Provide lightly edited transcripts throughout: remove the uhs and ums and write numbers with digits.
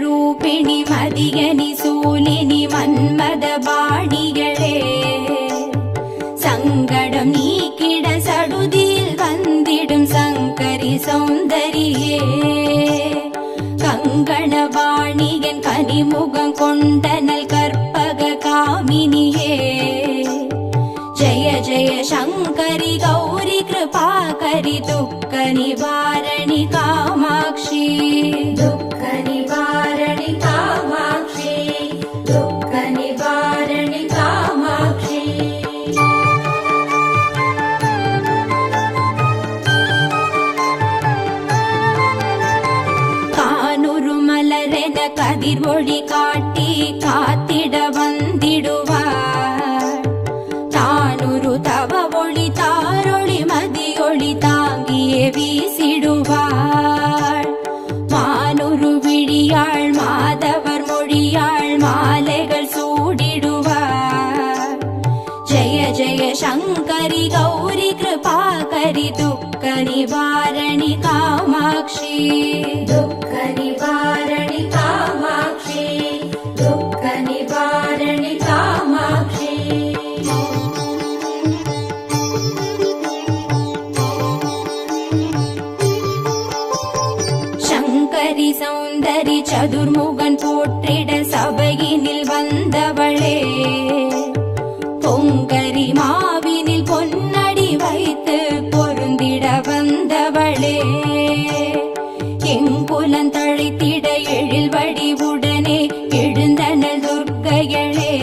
ರೂಪಿಣಿ ಮದಿಯನಿ ಸೂಲಿನಿ ಮನ್ಮದ ಬಾಣಿಗಳೇ சங்கடம் நீக்கிட சடுதியில் வந்திடும் சங்கரி சௌந்தரியே கங்கணவாணியன் கனிமுகம் கொண்டனல் கற்பக காமினியே ஜய ஜய சங்கரி கௌரி கிருபாகரி துக்க நிவாரணி காமாட்சி துக்க நிவாரணி காமாட்சி துக்க நிவாரணி காமாட்சி கதிர் ஒளி காட்டி காத்திட வந்திடுவார் தானுரு தவ ஒளி தாரொளி மதியொளி தாங்கியே வீசிடுவார் மானுரு விழியாள் மாதவர் மொழியாள் மாலைகள் சூடிடுவார் ஜெய ஜெய சங்கரி கௌரி கிருபாகரி துக்க நிவாரணி காமாட்சி துக்க நிவாரணி காமாட்சி துக்க நிவாரணி காமாட்சி சங்கரி சௌந்தரி சதுர்முகன் போற்றிட சபையினில் வந்தவளே பொங்கரி மாவினில் பொன்னடி வைத்து பொருந்திட வந்தவளே எங்குலன் தழைத்திட எழில் வடிவுடனே எழுந்தனல் துர்க்கையளே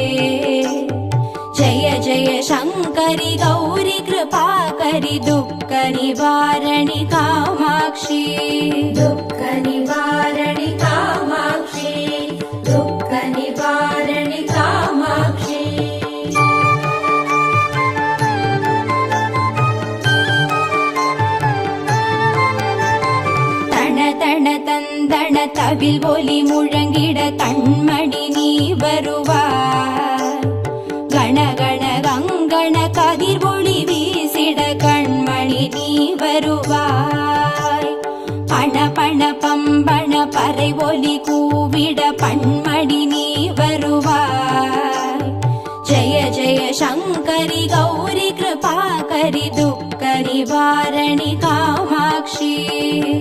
ஜய ஜய சங்கரி கௌரி கிருபாகரி துக்க நிவாரணி காமாட்சி துக்க நிவாரணி காமாட்சி துக்க நிவாரணி காமாட்சி தன தந்தன தவில் ஒலி முழங்கிட கண்மணி நீ வருவார் கணகண கங்கண கதிர் ஒளி வீசிட கண்மணி நீ வருவாய் பண பண பம்பண பறை ஒலி கூவிட பண்மணி நீ வருவாய் ஜய ஜய சங்கரி கௌரி கிருபாகரி துக்க நிவாரணி காமாட்சி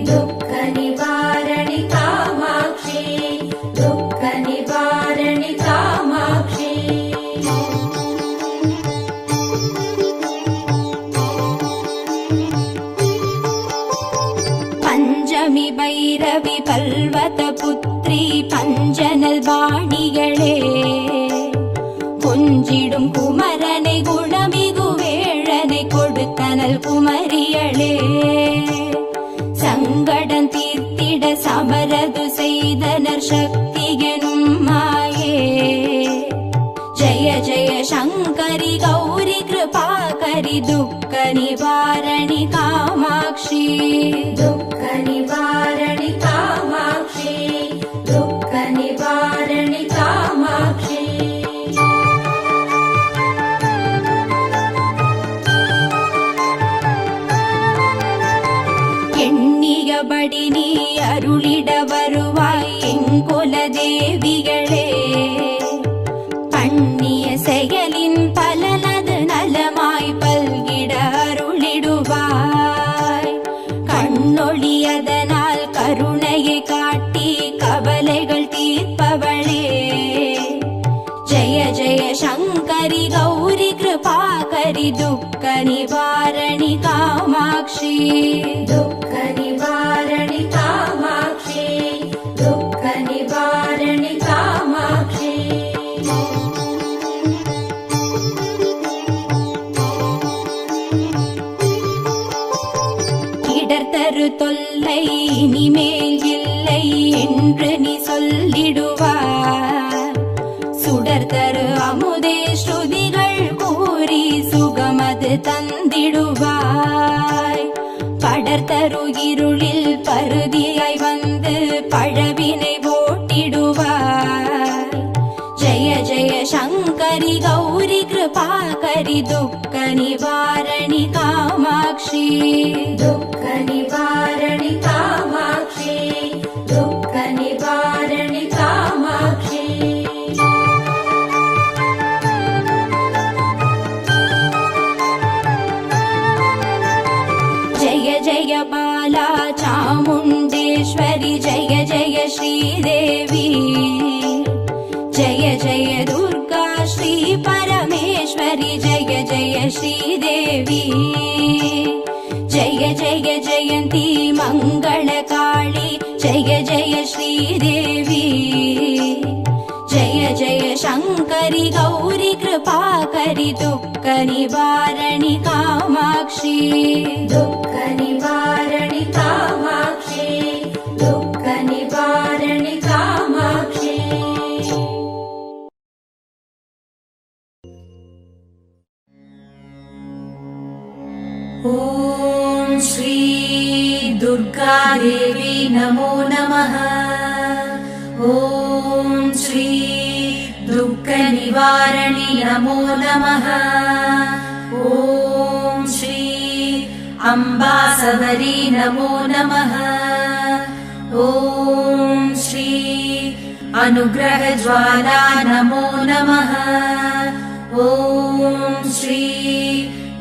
துக்க நிவாரணி காமாட்சி துக்க நிவாரணி காமாட்சி பஞ்சமி பைரவி பல்வத புத்ரி பஞ்சனல் வாணிகளே கொஞ்சிடும் குமரனை குணமிகு வேழனை கொடுத்தனல் குமரியளே சங்கடம் தீர்த்திட சமரது செய்தனர் சக்தி எனும் மாயே ஜய ஜய சங்கரி கௌரி கிருபாகரி துக்க நிவாரணி காமாட்சி துக்க நிவாரணி காமாட்சி துக்க நிவாரணி காமாட்சி எண்ணியபடி நீ அருளிட வருவாய் எங்குல தேவிகளே பண்ணிய செயலின் பலனது நலமாய் பல்கிட அருளிடுவாய் கண்ணொழியதனால் கருணையை காட்டி கவலைகள் தீர்ப்பவளே ஜய ஜய சங்கரி கௌரி கிருபாகரி துக்க நிவாரணி காமாட்சி துக்க நிவாரணி காமாட்சி துக்க நிவாரணி காமாட்சி இடர்தரு தொல்லை இனிமேல் இல்லை என்று நீ சொல்லிடுவார் சுடர் தரு அமுதே ஸ்ருதிகள் கூறி சுகமது தந்திடுவாய் படர் தரு இருளில் பருதியாய் வந்து பழவினை शङ्करि गौरि कृपाकरि दुःख निवारणि कामाक्षि दुःख निवारणि कामाक्षि दुःख निवारणि कामाक्षि जय जय बाला चामुण्डेश्वरि जय जय श्रीदेवी जय जय दुर्गा श्री परमेश्वरि जय जय श्रीदेवी जय जय जयन्ती मङ्गलकाळी जय जय श्रीदेवी जय जय शङ्करि गौरि कृपाकरि दुःख निवारणि कामाक्षि दुःख निवारणि कामाक्षि दुःख निवारणि कामाक्षि ॐ श्री दुर्गा देवी नमो नमः ॐ श्री दुःख निवारणि नमो नमः ॐ श्री अम्बा सबरी नमो नमः ॐ श्री अनुग्रह ज्वाला नमो नमः ॐ श्री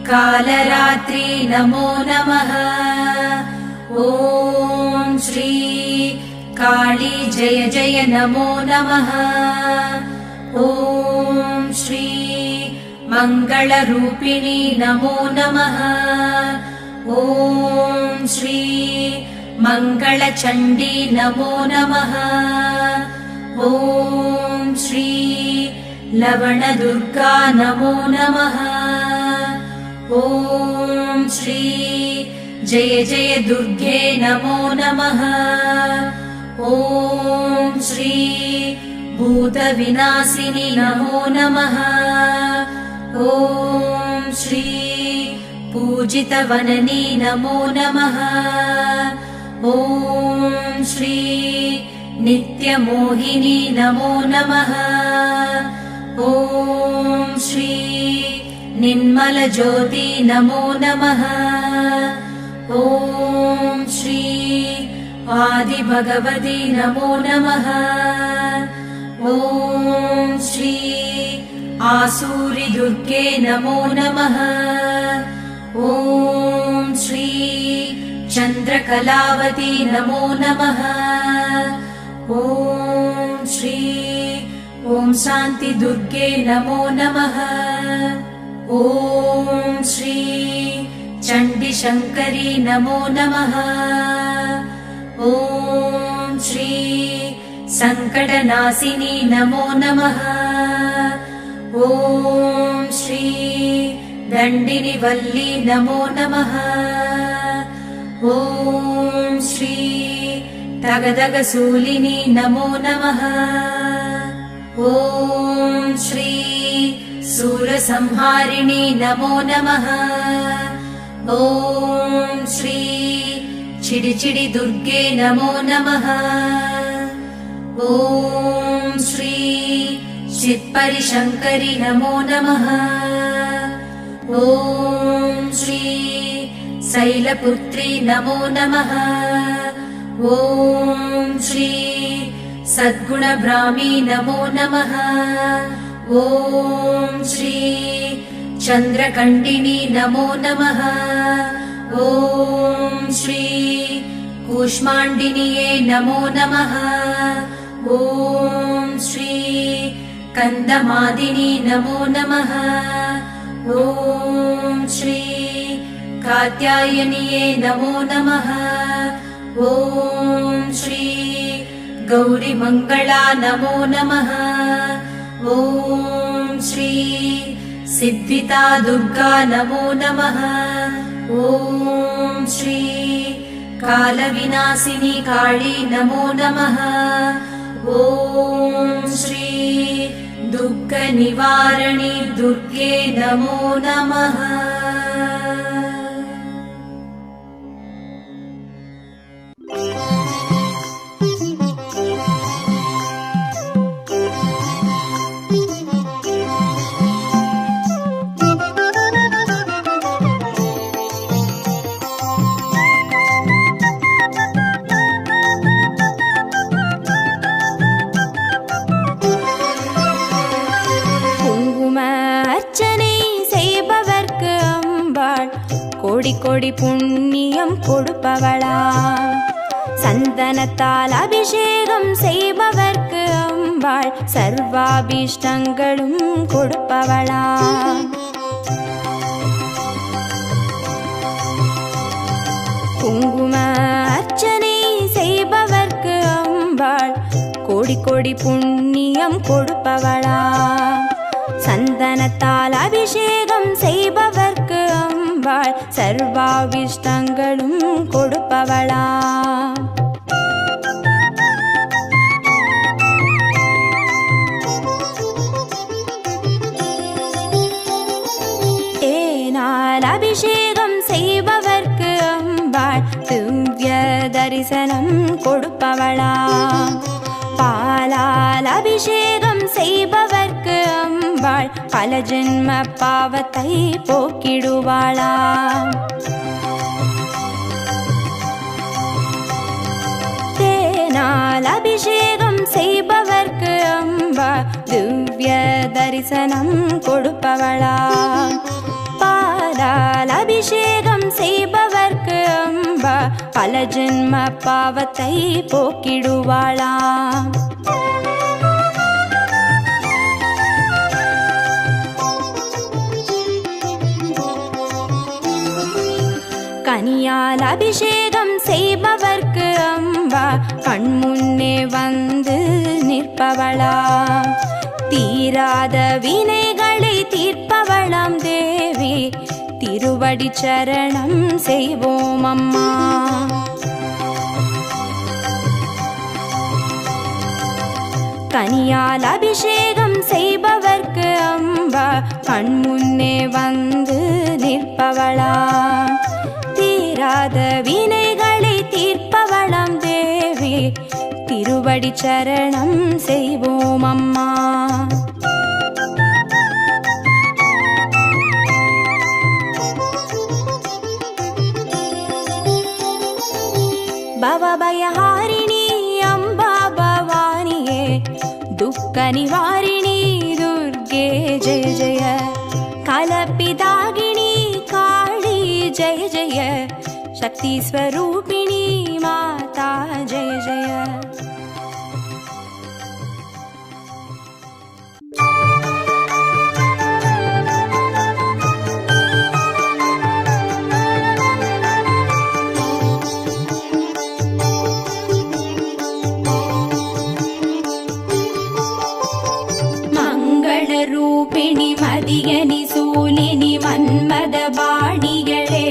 कालरात्रि नमो नमः ॐ श्री काली जय जय नमो नमः ॐ श्री मङ्गलरूपिणी नमो नमः ॐ श्री मङ्गलचण्डी नमो नमः ॐ श्री लवणदुर्गा नमो नमः ॐ श्री जय जय दुर्गे नमो नमः ॐ श्री भूतविनाशिनि नमो नमः ॐ श्री पूजितवननी नमो नमः ॐ श्री नित्यमोहिनी नमो नमः ॐ श्री निर्मलज्योति नमो नमः ॐ श्री आदिभगवती नमो नमः ॐ श्री आसूरि दुर्गे नमो नमः ॐ श्री चन्द्रकलावती नमो नमः ॐ श्री ॐ शान्ति दुर्गे नमो नमः ॐ श्री चण्डी शङ्करी नमो नमः ॐ श्री सङ्कटनाशिनी नमो नमः ॐ श्री दण्डिनिवल्ली नमो नमः ॐ श्री तगदगसूलिनी नमो नमः ॐ श्री सूरसंहारिणी नमो नमः ॐ श्री चिडिचिडि दुर्गे नमो नमः ॐ श्री चित्परि शङ्करि नमो नमः ॐ श्री शैलपुत्री नमो नमः ॐ श्री सद्गुणब्राह्मी नमो नमः ॐ श्री चन्द्रकण्डिनी नमो नमः ॐ श्री कूष्माण्डिन्ये नमो नमः ॐ श्री कन्दमादिनी नमो नमः ॐ श्री कात्यायन्ये नमो नमः ॐ श्री गौरीमङ्गला नमो नमः ॐ श्री सिद्धिता दुर्गा नमो नमः ॐ श्री कालविनाशिनी काली नमो नमः ॐ श्री दुःखनिवारिणी दुर्गे नमो नमः அர்ச்சனை செய்பவர்க்கு அம்பாள் கோடி கோடி புண்ணியம் கொடுப்பவளா. சந்தனத்தால் அபிஷேகம் செய்பவர்க்கு அம்பாள் சர்வாபீஷ்டங்களும் கொடுப்பவளா. குங்கும அர்ச்சனை செய்பவர்க்கு அம்பாள் கோடி கோடி புண்ணியம் கொடுப்பவளா. சந்தனத்தால் அபிஷேகம் செய்பவர்க்கு அம்பாள் சர்வாபீஷ்டங்களும் கொடுப்பவளா. தேனால் அபிஷேகம் செய்பவர்க்கு அம்பாள் திவ்ய தரிசனம் கொடுப்பவளா. பாலால் அபிஷேகம் செய்பவர்க்கு அம்பாள் பல ஜென்ம பாவத்தை போக்கிடுவாளா. தேனால் அபிஷேகம் செய்பவர்க்கு அம்பாள் திவ்ய தரிசனம் கொடுப்பவளா. பாலால் அபிஷேகம் செய்பவர்க்கு அம்பா பல ஜென்ம பாவத்தை போக்கிடுவாளா. கனியால் அபிஷேகம் செய்பவர்க்கு அம்பா கண்முன்னே வந்து நிற்பவளா. தீராத வினைகளை தீர்ப்பவளாம் தேவி திருவடி சரணம் செய்வோம் அம்மா. கனியால் அபிஷேகம் செய்பவர்க்கு அம்பா கண்முன்னே வந்து நிற்பவளா. தீராத வினைகளை தீர்ப்பவளாம் தேவி திருவடி சரணம் செய்வோம் அம்மா. பவபயஹாரிணி அம்பா பவானியே துக்க நிவாரிணி துர்கே ஜெய ஜெய. கலப்பிதாகினி காளி ஜெய ஜெய. சக்தி ஸ்வரூபிணி மாதா ஜெய ஜெய. ரூபிணி மதியனி சூலினி மன்மத பாணிகளே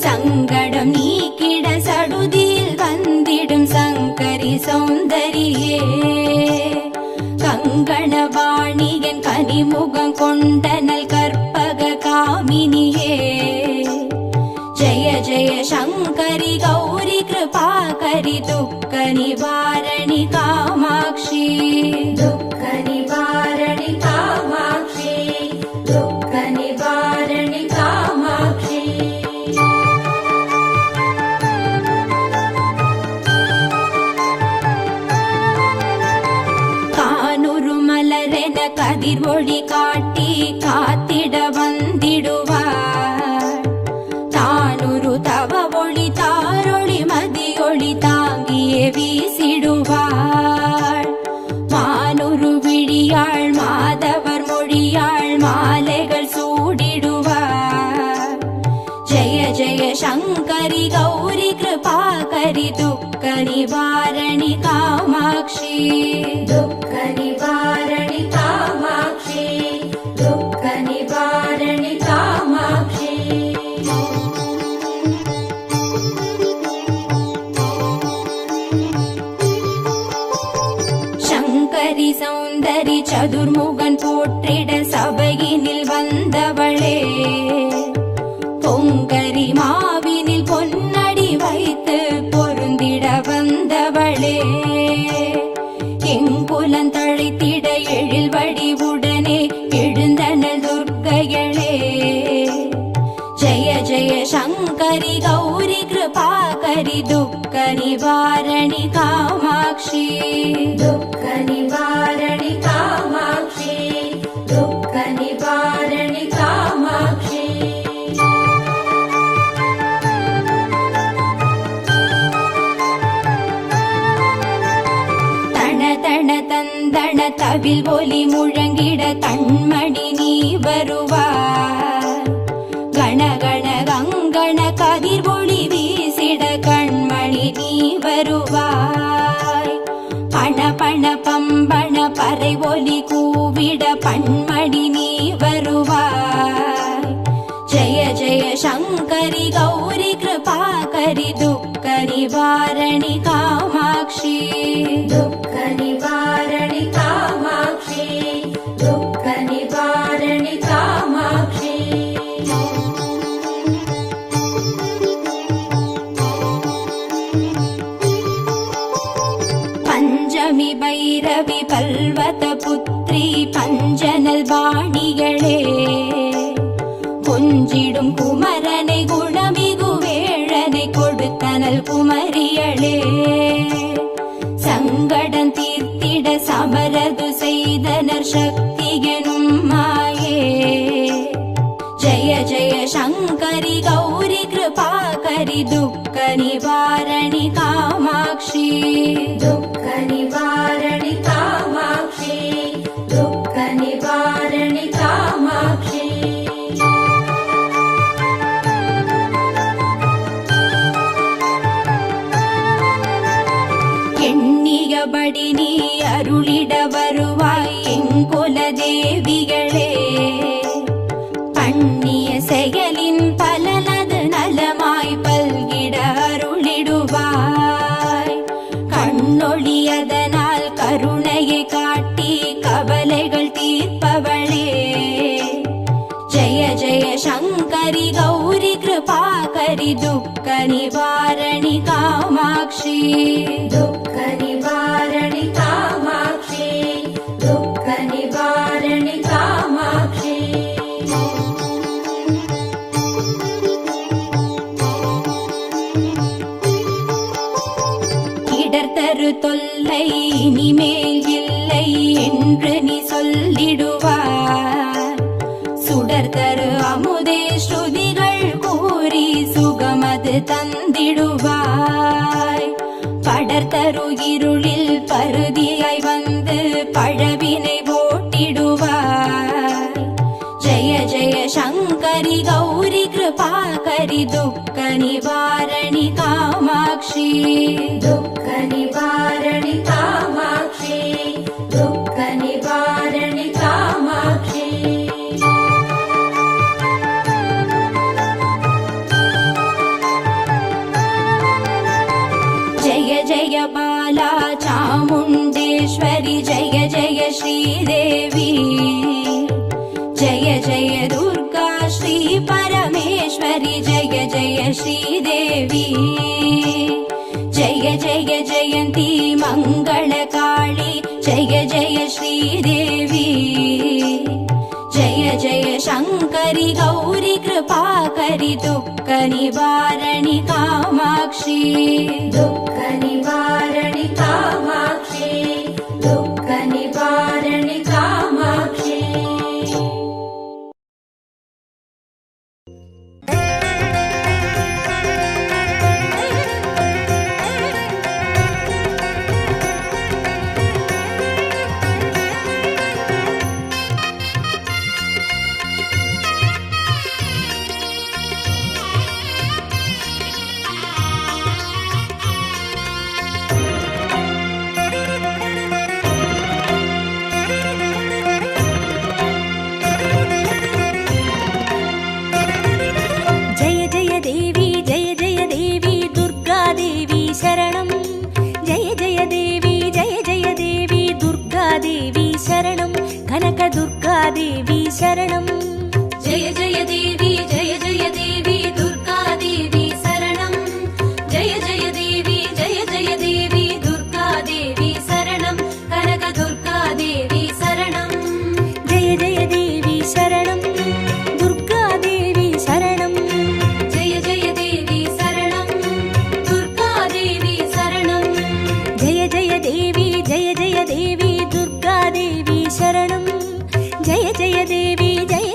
சங்கடம் நீக்கிட சடுதியில் வந்திடும் சங்கரி சௌந்தரியே. கங்கணவாணியன் கனிமுகம் கொண்டனல் கற்பக காமினியே. ஜய ஜய சங்கரி கௌரி கிருபாகரி துக்க நிவாரணி காமாட்சி. துக்க நிவாரணி காமாட்சி. துக்க நிவாரணி காமாட்சி. கானுரு மலரென கதிர் ஒளி காட்டி காத்திட வந்திடுவார். தானுரு தவ ஒளி தாரொளி மதியொளி தாங்கியே வீசிடுவாள். மானுரு விழியாள் மாதவர் மொழியாள் மாலைகள் சூடிடுவார். ஜய ஜய சங்கரி கௌரி கிருபாகரி துக்க நிவாரணி காமாட்சி. துக்க நிவாரணி காமாட்சி. துக்க நிவாரணி காமாட்சி. சங்கரி சௌந்தரி சதுர்முகன் போற்றிட சபையினில் வந்தவளே. பொங்கரி மாவினில் பொன்னடி வைத்து பொருந்திட வந்தவளே. எங்குலன் தழைத்திட எழில் வடிவுடனே எழுந்தனல் துர்க்கைகளே. ஜய ஜய சங்கரி கௌரி கிருபாகரி துக்க நிவாரணி காமாட்சி. துக்க நிவாரணி காமாட்சி. துக்க தவில் ஒலி முழங்கிட கண்மணி நீ வருவாய். கணகண கங்கண கதிர் ஒளி வீசிட கண்மணி நீ வருவாய். பண பண பம்பண பறை ஒலி கூவிட பண்மணி நீ வருவாய். ஜய ஜய சங்கரி கௌரி கிருபாகரி துக்க நிவாரணி காமாட்சி. दुःख निवारणि कामाक्षी दुःख निवारणि कामाक्षी. பஞ்சமி பைரவி பல்வத புத்ரி பஞ்சனல் பாணிகளே, கொஞ்சிடும் குமரனை குணமிகு வேழனை கொடுத்தனல் குமரியளே. சங்கடம் தீர்த்திட சமரது செய்தனர் சக்தி எனும் மாயே. ஜய ஜய சங்கரி கௌரி கிருபாகரி துக்க நிவாரணி காமாட்சி. दुःख निवारणि कामाक्षी दुःख निवारणि कामाक्षी. எண்ணியபடி நீ அருளிட வருவாய் எங்குல தேவிகளே. பண்ணிய செயலின் பலனது நலமாய் பல்கிட அருளிடுவாய். கண்ணொழியதனால் கருணையை காட்டி கவலைகள் தீர்ப்பவளே. ஜய ஜய சங்கரி கௌரி கிருபாகரி துக்க நிவாரணி காமாட்சி. दुःख निवारणि कामाक्षी दुःख निवारणि कामाक्षी. இடர்தரு தொல்லை இனிமேல் இல்லை என்று நீ சொல்லிடுவார். சுடர்தரு அமுதே ஸ்ருதிகள் கூறி சுகமது தந்திடுவாய். படர்தரு இருளில் பருதியாய் வந்து பழவினை ஓட்டிடுவாய். ஜய ஜய சங்கரி கௌரி கிருபாகரி துக்க நிவாரணி காமாட்சி. दुःख निवारणि कामाक्षी दुःख निवारणि कामाक्षी. जय जय बाला चामुण्डेश्वरि जय जय श्रीदेवी. जय जय दुर्गा श्री परमेश्वरि जय जय श्रीदेवी. जय जय जयन्ती मङ्गलकाली जय जय श्रीदेवी. जय जय शङ्करि गौरी कृपाकरि दुःख निवारणि कामाक्षी. दुःख निवारणि कामाक्षी दुःख निवारणि कामाक्षी. देवी शरणं जय जय देवी दुर्गा देवी शरणं जय जय देवी दुर्गा देवी शरणं कनक दुर्गा देवी शरणं जय जय देवी शरणं दुर्गा देवी शरणं जय जय देवी शरणं दुर्गा देवी शरणं जय जय देवी दुर्गा देवी शरणं जय जय देवी जय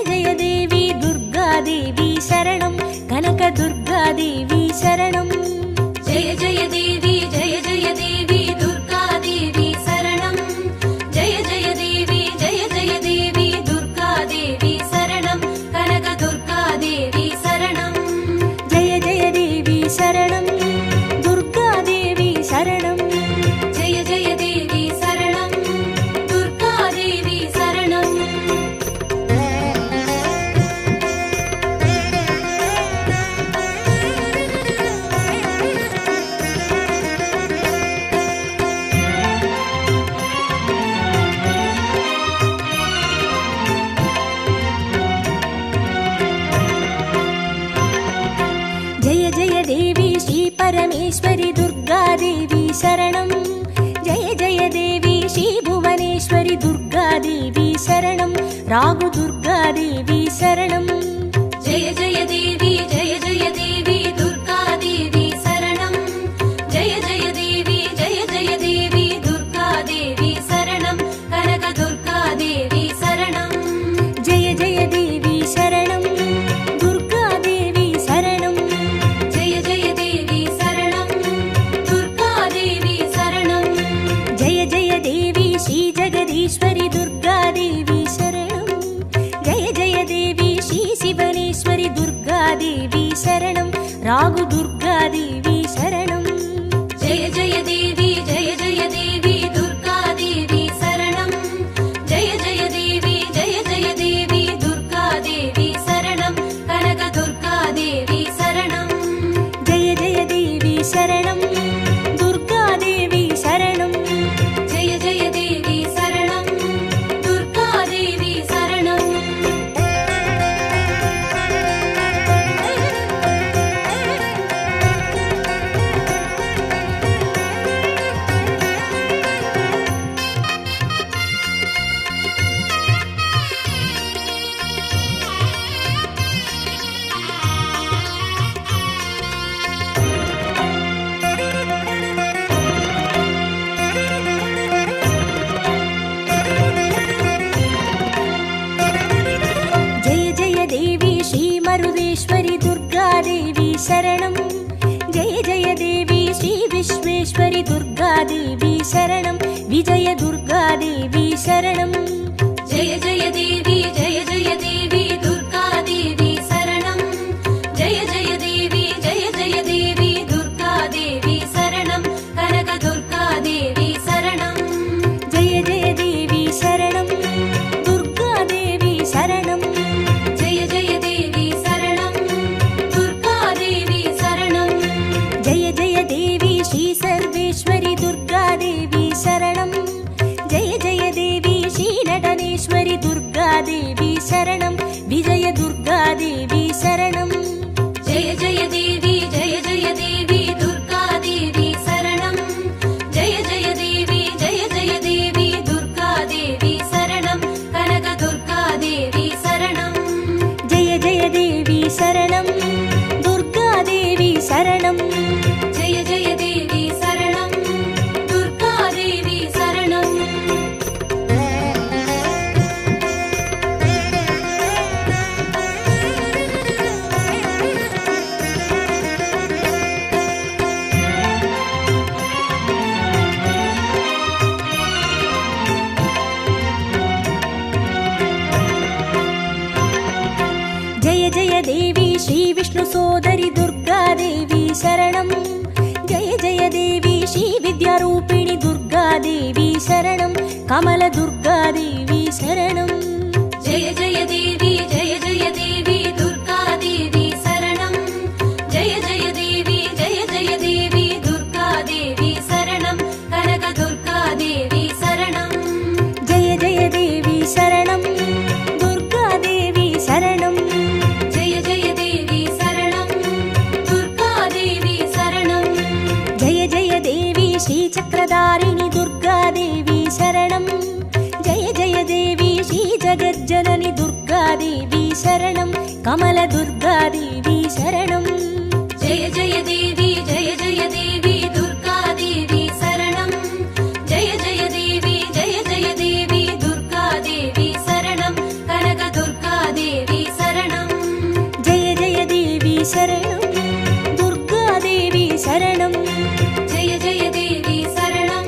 परमेश्वरि दुर्गादेवी शरणं जय जय देवी श्रीभुवनेश्वरि दुर्गादेवी शरणं रागु दुर्गादेवी शरणं जय जय देवी दुर्गादेवी शरणं जय जय देवी दुर्गादेवी शरणं कनक दुर्गादेवी शरणं जय जय देवी शरणं दुर्गादेवी शरणं जय जय देवी शरणं दुर्गादेवी शरणं जय जय देवी श्री जगदीश्वरि दुर्गादेवी शरणं जय जय देवी श्री शिवनेश्वरि दुर्गादेवी शरणं रागु दुर्गादेवी शरणं जय जय देवी दुर्गादेवी शरणं जय जय देवी दुर्गादेवी शरणं कनक दुर्गादेवी शरणं जय जय देवी शरणं दुर्गादेवी शरणं जय जय देवी शरणं दुर्गादेवी शरणं जय जय देवी श्री मरुदेश्वरि दुर्गादेवी शरणं जय जय देवी श्री विश्वेश्वरि दुर्गादेवी शरणं विजय दुर्गादेवी शरणं जय जय देवी दुर्गादेवी शरणं जय जय देवी दुर्गादेवी शरणं कनक दुर्गादेवी शरणं जय जय देवी शरणं दुर्गादेवी शरणं जय जय देवी शरणं दुर्गादेवी शरणं जय जय देवी श्री सर्वेश्वरि दुर्गादेवी शरणं जय जय देवी श्री नटनेश्वरि दुर्गादेवी शरणं विजय दुर्गादेवी शरणं जय जय देवी दुर्गादेवी शरणं जय जय देवी दुर्गादेवी शरणं कनक दुर्गादेवी शरणं जय जय देवी शरणं दुर्गादेवी शरणं जय जय देवी शरणं दुर्गादेवी शरणं जय जय देवी श्री विष्णु सोदरि दुर्गादेवी शरणं जय जय देवी श्री विद्यारूपिणि दुर्गादेवी शरणं कमल दुर्गादेवी शरणं जय जय देवी दुर्गादेवी शरणं जय जय देवी दुर्गादेवी शरणं कनक दुर्गादेवी शरणं जय जय देवी शरणं दुर्गादेवी शरणं जय जय देवी शरणं दुर्गादेवी शरणं जय जय देवी श्री चक्रधारिणि दुर्गादेवी शरणं जय जय देवी श्री जगज्जननि दुर्गादेवी शरणं कमल दुर्गादेवी शरणं जय जय देवी दुर्गादेवी शरणं जय जय देवी दुर्गादेवी शरणं कनक दुर्गादेवी शरणं जय जय देवी शरणं दुर्गादेवी शरणं जय जय देवी शरणं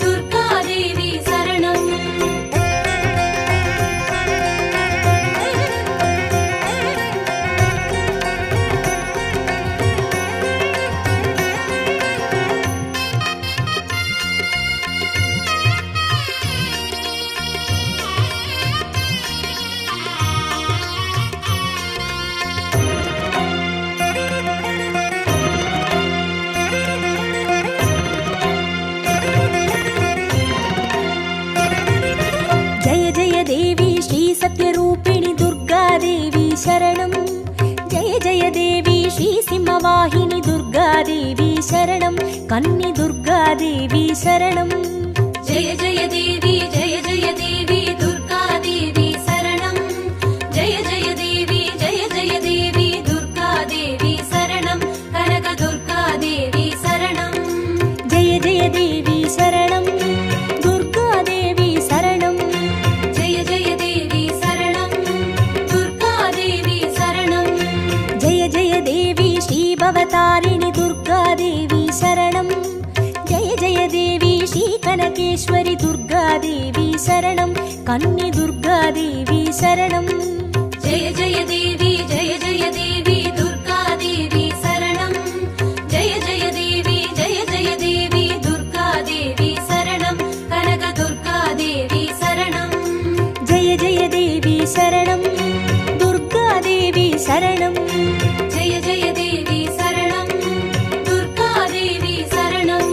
दुर्गादेवी शरणं दुर्गादेवी शरणं कन्नि दुर्गादेवी शरणं जय जय देवी दुर्गादेवी शरणं जय जय देवी दुर्गादेवी शरणं कनक दुर्गादेवी शरणं जय जय देवी शरणं दुर्गादेवी शरणं जय जय देवी शरणं दुर्गादेवी शरणं जय जय देवी श्रीभवतारिणि दुर्गादेवी शरणं जय जय देवी श्रीकनकेश्वरि दुर्गादेवी शरणं कन्नि दुर्गादेवी शरणं जय जय देवी दुर्गादेवी शरणं जय जय देवी दुर्गादेवी शरणं कनक दुर्गादेवी शरणं जय जय देवी शरणं दुर्गादेवी शरणं जय जय देवी शरणं दुर्गादेवी शरणं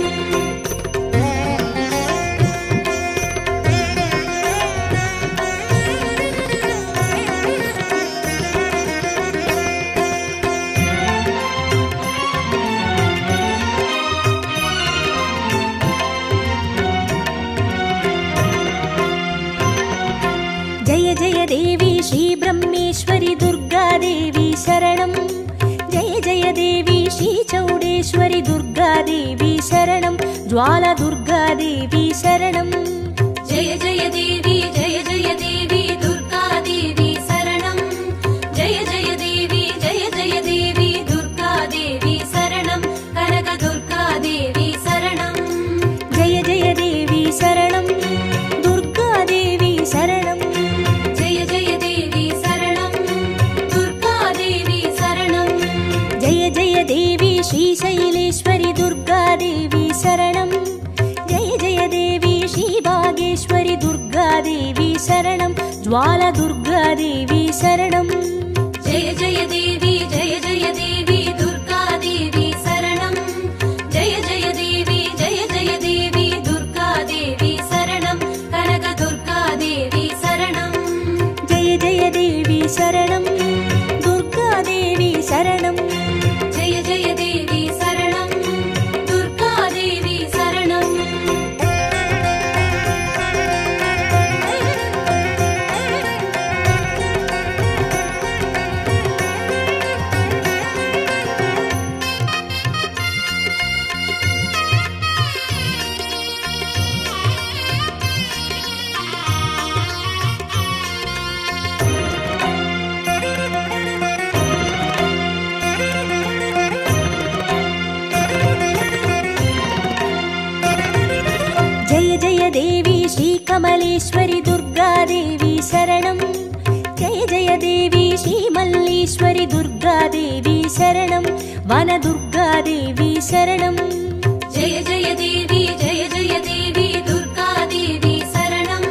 जय जय देवी श्रीब्रह्मेश्वरि दुर्गादेवी शरणं जय जय देवी श्रीचौडेश्वरि दुर्गादेवी शरणं ज्वाला दुर्गादेवी शरणं जय जय देवी दुर्गादेवी शरणं जय जय देवी दुर्गादेवी शरणं कनक दुर्गादेवी शरणं जय जय देवी शरणं दुर्गादेवी शरणं जय जय देवी शरणं दुर्गादेवी शरणं जय जय देवी श्रीशैलेश्वरि दुर्गादेवी शरणं जय जय देवी श्रीभागेश्वरि दुर्गादेवी शरणं ज्वाला दुर्गादेवी शरणं जय जय देवी दुर्गादेवी शरणं जय जय देवी दुर्गादेवी शरणं कनक दुर्गादेवी शरणं जय जय देवी शरणं दुर्गादेवी शरणं जय जय देवी शरणं दुर्गादेवी शरणं जय जय देवी श्रीकमलेश्वरि दुर्गादेवी शरणं जय जय देवी श्रीमल्लीश्वरि दुर्गादेवी शरणं वनदुर्गादेवी शरणं जय जय देवी दुर्गादेवी शरणं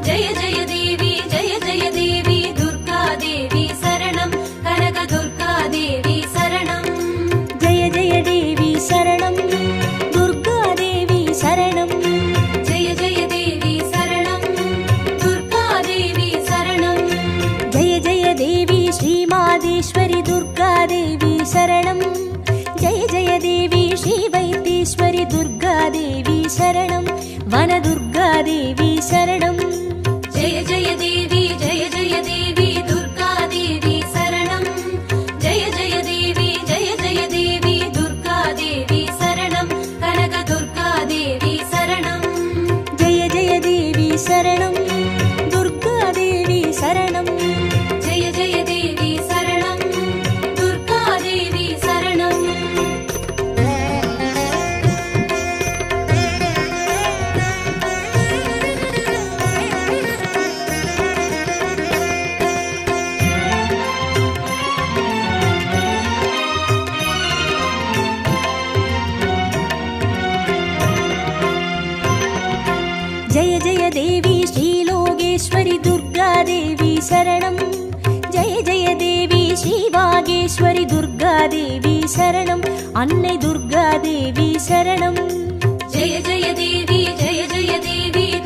जय जय देवी दुर्गादेवी शरणं कनक दुर्गादेवी शरणं जय जय देवी शरणं दुर्गादेवी शरणं जय जय देवी शरणं दुर्गादेवी शरणं जय जय देवी श्रीमादेश्वरि दुर्गादेवी शरणं जय जय देवी श्रीवैद्येश्वरि दुर्गादेवी शरणं वनदुर्गादेवी शरणं जय जय देवी दुर्गादेवी शरणं जय जय देवी दुर्गादेवी शरणं कनक दुर्गादेवी शरणं जय जय देवी शरणं दुर्गादेवी शरणं जय जय देवी शरणं दुर्गादेवी शरणं जय जय देवी श्रीलोकेश्वरि दुर्गादेवी शरणं जय जय देवी श्रीवागेश्वरि दुर्गादेवी शरणं अन्नै दुर्गादेवी शरणं जय जय देवी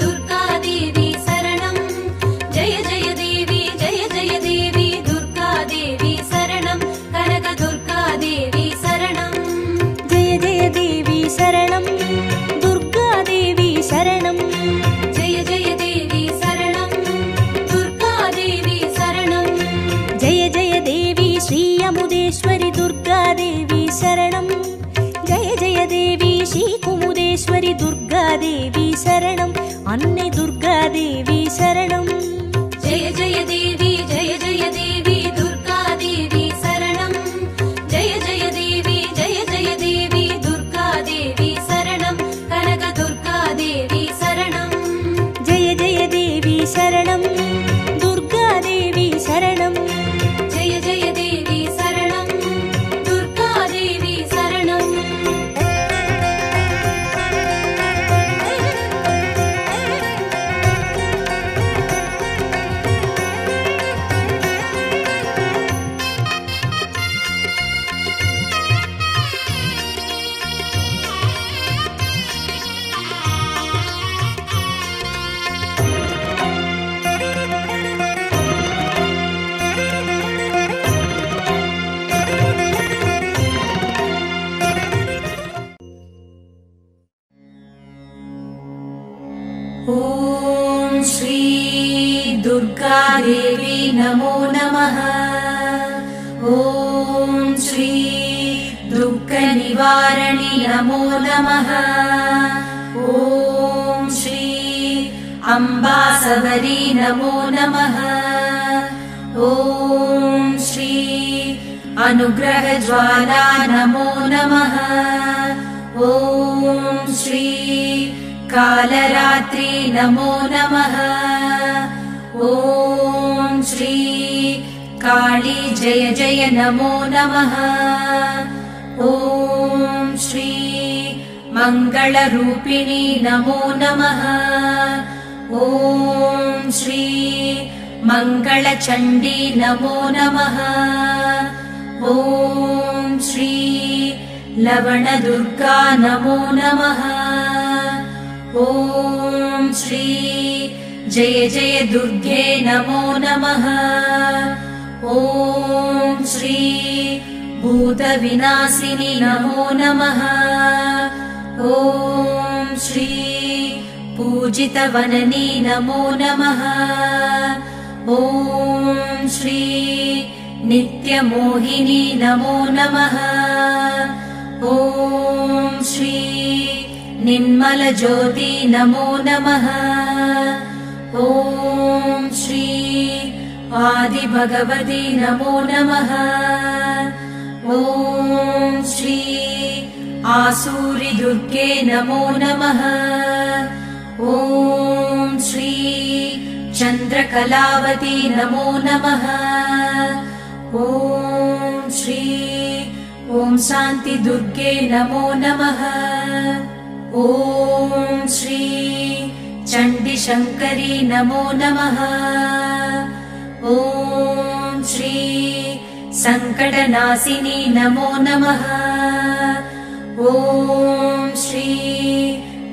दुर्गादेवी शरणं जय जय देवी दुर्गादेवी शरणं कनक दुर्गादेवी शरणं दुर्गादेवी शरणम् अन्ने दुर्गादेवी शरणम् जय जय देवी दुर्गादेवी शरणम् जय जय देवी दुर्गादेवी शरणम् कनक दुर्गादेवी शरणम् जय जय देवी शरणम् दुर्गादेवी शरणम् जय जय देवी शरणम् दुर्गादेवी शरणम् ॐ श्री दुर्गादेवी नमो नमः। ॐ श्री दुःखनिवारणि नमो नमः। ॐ श्री अम्बासवरी नमो नमः। ॐ श्री अनुग्रहज्वाला नमो नमः। ॐ श्री कालरात्रि नमो नमः। ॐ श्री काली जय जय नमो नमः। ॐ श्री मङ्गलरूपिणी नमो नमः। ॐ श्री मङ्गलचण्डी नमो नमः। ॐ श्री लवणदुर्गा नमो नमः। ॐ श्री जय जय दुर्गे नमो नमः। ॐ श्री भूतविनाशिनी नमो नमः। ॐ श्री पूजितवननी नमो नमः। ॐ श्री नित्यमोहिनी नमो नमः। ॐ श्री निर्मलज्योति नमो नमः। ॐ श्री आदिभगवती नमो नमः। ॐ श्री आसूरिदुर्गे नमो नमः। ॐ श्री चन्द्रकलावती नमो नमः। ॐ श्री ॐ शान्तिदुर्गे नमो नमः। ॐ श्री चण्डीशङ्करी नमो नमः। ॐ श्री सङ्कटनाशिनी नमो नमः। ॐ श्री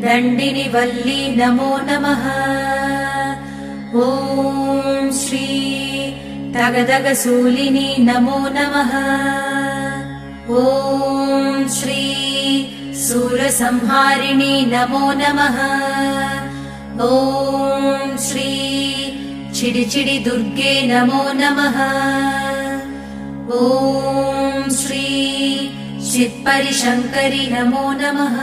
दण्डिनिवल्ली नमो नमः। ॐ श्री तगदगशूलिनी नमो नमः। ॐ श्री सूरसंहारिणी नमो नमः। ॐ श्री चिडिचिडि दुर्गे नमो नमः। ॐ श्री चित्परिशङ्करि नमो नमः।